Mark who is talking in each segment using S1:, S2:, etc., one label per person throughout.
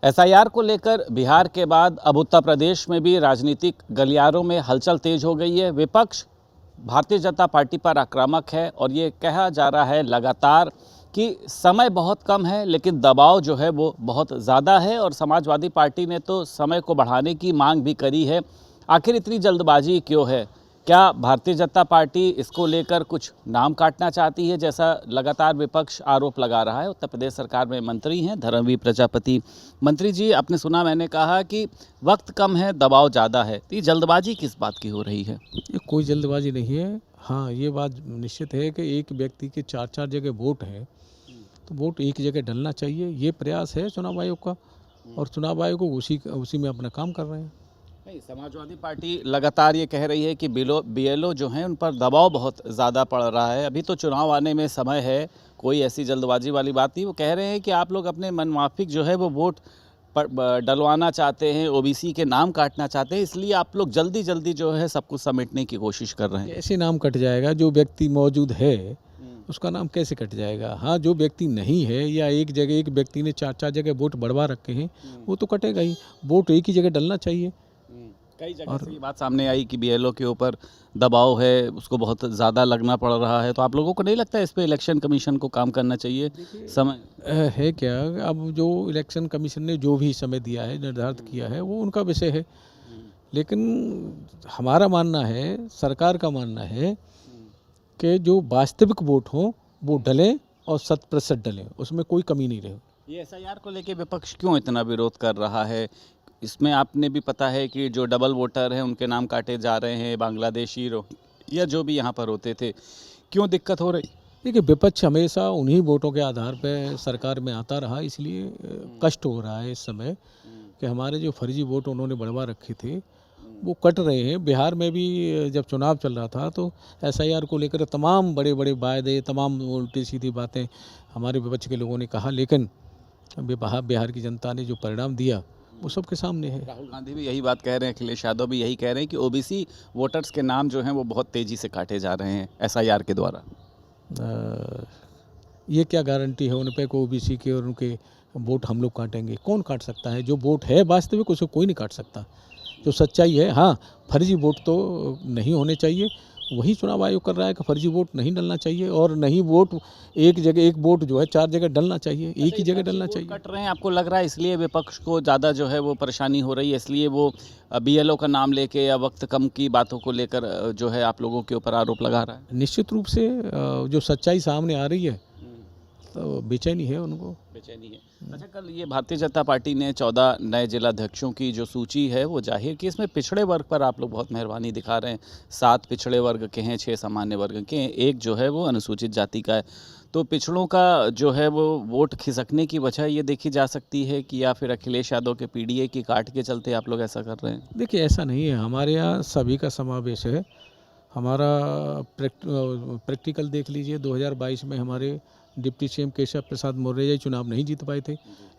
S1: SIR को लेकर बिहार के बाद अब उत्तर प्रदेश में भी राजनीतिक गलियारों में हलचल तेज हो गई है। विपक्ष भारतीय जनता पार्टी पर आक्रामक है और ये कहा जा रहा है लगातार कि समय बहुत कम है लेकिन दबाव जो है वो बहुत ज़्यादा है, और समाजवादी पार्टी ने तो समय को बढ़ाने की मांग भी करी है। आखिर इतनी जल्दबाजी क्यों है? क्या भारतीय जनता पार्टी इसको लेकर कुछ नाम काटना चाहती है, जैसा लगातार विपक्ष आरोप लगा रहा है? उत्तर प्रदेश सरकार में मंत्री हैं धर्मवीर प्रजापति। मंत्री जी, आपने सुना मैंने कहा कि वक्त कम है, दबाव ज़्यादा है, तो ये जल्दबाजी किस बात की हो रही है?
S2: ये कोई जल्दबाजी नहीं है। हाँ, ये बात निश्चित है कि एक व्यक्ति के 4-4 जगह वोट है, तो वोट एक जगह डलना चाहिए। ये प्रयास है चुनाव आयोग का, और चुनाव आयोग उसी में अपना काम कर रहे हैं।
S1: नहीं, समाजवादी पार्टी लगातार ये कह रही है कि बीएलओ जो हैं उन पर दबाव बहुत ज़्यादा पड़ रहा है। अभी तो चुनाव आने में समय है, कोई ऐसी जल्दबाजी वाली बात नहीं। वो कह रहे हैं कि आप लोग अपने मनमाफिक जो है वो वोट डलवाना चाहते हैं, ओबीसी के नाम काटना चाहते हैं, इसलिए आप लोग जल्दी जल्दी जो है सब कुछ समेटने की कोशिश कर रहे हैं।
S2: कैसे नाम कट जाएगा? जो व्यक्ति मौजूद है उसका नाम कैसे कट जाएगा? हाँ, जो व्यक्ति नहीं है या एक जगह एक व्यक्ति ने 4-4 जगह वोट बढ़वा रखे हैं, वो तो कटेगा ही। वोट एक ही जगह डलना चाहिए।
S1: कई जगह से ये बात सामने आई कि बीएलओ के ऊपर दबाव है, उसको बहुत ज़्यादा लगना पड़ रहा है, तो आप लोगों को नहीं लगता इस पे इलेक्शन कमीशन को काम करना चाहिए? समय
S2: है क्या? अब जो इलेक्शन कमीशन ने जो भी समय दिया है, निर्धारित किया है, वो उनका विषय है। लेकिन हमारा मानना है, सरकार का मानना है कि जो वास्तविक वोट हों वो डलें और 100% डलें, उसमें कोई कमी नहीं रहे।
S1: ये एसआईआर को लेके विपक्ष क्यों इतना विरोध कर रहा है? इसमें आपने भी पता है कि जो डबल वोटर हैं उनके नाम काटे जा रहे हैं, बांग्लादेशी या जो भी यहाँ पर होते थे, क्यों दिक्कत हो रही?
S2: देखिए, विपक्ष हमेशा उन्हीं वोटों के आधार पर सरकार में आता रहा, इसलिए कष्ट हो रहा है इस समय कि हमारे जो फर्जी वोट उन्होंने बढ़वा रखे थे वो कट रहे हैं। बिहार में भी जब चुनाव चल रहा था तो एसआईआर को लेकर तमाम बड़े बड़े वायदे, तमाम उल्टी सीधी बातें हमारे विपक्ष के लोगों ने कहा, लेकिन बिहार की जनता ने जो परिणाम दिया वो सबके सामने है।
S1: राहुल गांधी भी यही बात कह रहे हैं, अखिलेश यादव भी यही कह रहे हैं कि ओबीसी वोटर्स के नाम जो हैं वो बहुत तेज़ी से काटे जा रहे हैं एसआईआर के द्वारा।
S2: ये क्या गारंटी है उन पे को ओबीसी के और उनके वोट हम लोग काटेंगे? कौन काट सकता है? जो वोट है वास्तविक उसे कोई नहीं काट सकता। जो सच्चाई है, हाँ, फर्जी वोट तो नहीं होने चाहिए। वही चुनाव आयोग कर रहा है कि फर्जी वोट नहीं डलना चाहिए, और नहीं वोट एक जगह, एक वोट जो है 4 जगह डलना चाहिए, एक ही जगह डलना चाहिए।
S1: कट रहे हैं, आपको लग रहा है इसलिए विपक्ष को ज़्यादा जो है वो परेशानी हो रही है, इसलिए वो बीएलओ का नाम लेके या वक्त कम की बातों को लेकर जो है आप लोगों के ऊपर आरोप लगा रहा है?
S2: निश्चित रूप से जो सच्चाई सामने आ रही है तो बेचैनी है उनको।
S1: बेचैनी है। अच्छा, कल ये भारतीय जनता पार्टी ने 14 नए जिलाध्यक्षों की जो सूची है वो जाहिर की। इसमें पिछड़े वर्ग पर आप लोग बहुत मेहरबानी दिखा रहे हैं। 7 पिछड़े वर्ग के हैं, 6 सामान्य वर्ग के हैं, 1 जो है वो अनुसूचित जाति का है। तो पिछड़ों का जो है वो वोट खिसकने की वजह ये देखी जा सकती है कि या फिर अखिलेश यादव के पीडीए की काट के चलते आप लोग ऐसा कर रहे हैं?
S2: देखिए, ऐसा नहीं है, हमारे यहाँ सभी का समावेश है। हमारा प्रैक्टिकल देख लीजिए। 2022 में हमारे डिप्टी सीएम केशव प्रसाद मौर्य जी चुनाव नहीं जीत पाए थे,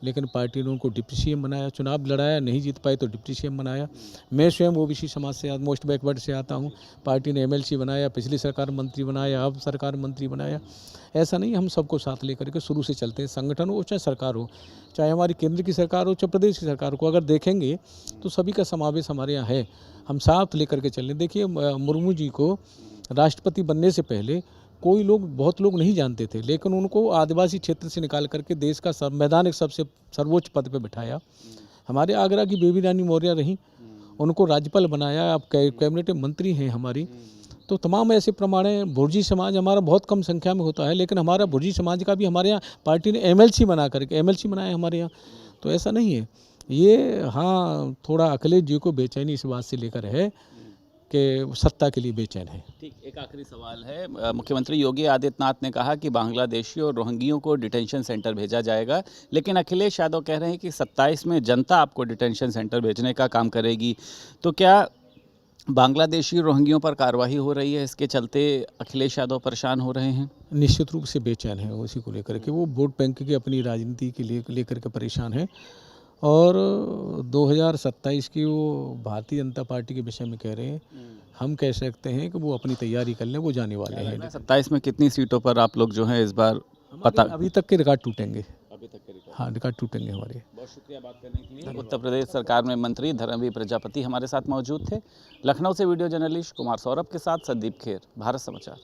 S2: लेकिन पार्टी ने उनको डिप्टी सीएम बनाया। चुनाव लड़ाया, नहीं जीत पाए तो डिप्टी सीएम बनाया। मैं स्वयं ओबीसी समाज से, मोस्ट बैकवर्ड से आता हूँ। पार्टी ने एमएलसी बनाया, पिछली सरकार मंत्री बनाया, अब सरकार मंत्री बनाया। ऐसा नहीं, हम सबको साथ लेकर के शुरू से चलते हैं। संगठन हो चाहे सरकार हो, चाहे हमारी केंद्र की सरकार हो चाहे प्रदेश की सरकार को, अगर देखेंगे तो सभी का समावेश हमारे यहाँ है। हम साथ लेकर के चलें। देखिए, मुर्मू जी को राष्ट्रपति बनने से पहले बहुत लोग नहीं जानते थे, लेकिन उनको आदिवासी क्षेत्र से निकाल करके देश का संवैधानिक सबसे सर्वोच्च पद पे बिठाया। हमारे आगरा की बेबी रानी मौर्य रही, उनको राज्यपाल बनाया, अब कैबिनेट मंत्री हैं हमारी। तो तमाम ऐसे प्रमाण हैं। भुर्जी समाज हमारा बहुत कम संख्या में होता है, लेकिन हमारा भुर्जी समाज का भी हमारे यहाँ पार्टी ने एमएलसी बनाया हमारे यहाँ। तो ऐसा नहीं है ये। हाँ, थोड़ा अखिलेश जी को बेचैनी इस बात से लेकर है कि सत्ता के लिए बेचैन है।
S1: ठीक, एक आखिरी सवाल है। मुख्यमंत्री योगी आदित्यनाथ ने कहा कि बांग्लादेशी और रोहिंग्यों को डिटेंशन सेंटर भेजा जाएगा, लेकिन अखिलेश यादव कह रहे हैं कि 27 में जनता आपको डिटेंशन सेंटर भेजने का काम करेगी। तो क्या बांग्लादेशी रोहिंग्यों पर कार्रवाई हो रही है, इसके चलते अखिलेश यादव परेशान हो रहे हैं?
S2: निश्चित रूप से बेचैन है उसी को लेकर के। वो वोट बैंक की अपनी राजनीति के लेकर के परेशान है, और 2027 की वो भारतीय जनता पार्टी के विषय में कह रहे हैं। हम कह सकते हैं कि वो अपनी तैयारी कर लें, वो जाने वाले हैं।
S1: 27 में कितनी सीटों पर आप लोग जो हैं इस बार पता?
S2: अभी तक के रिकॉर्ड टूटेंगे। हाँ, रिकॉर्ड टूटेंगे हमारे।
S1: बहुत शुक्रिया बात करने के लिए। उत्तर प्रदेश सरकार में मंत्री धर्मवीर प्रजापति हमारे साथ मौजूद थे। लखनऊ से वीडियो जर्नलिस्ट कुमार सौरभ के साथ संदीप खेर, भारत समाचार।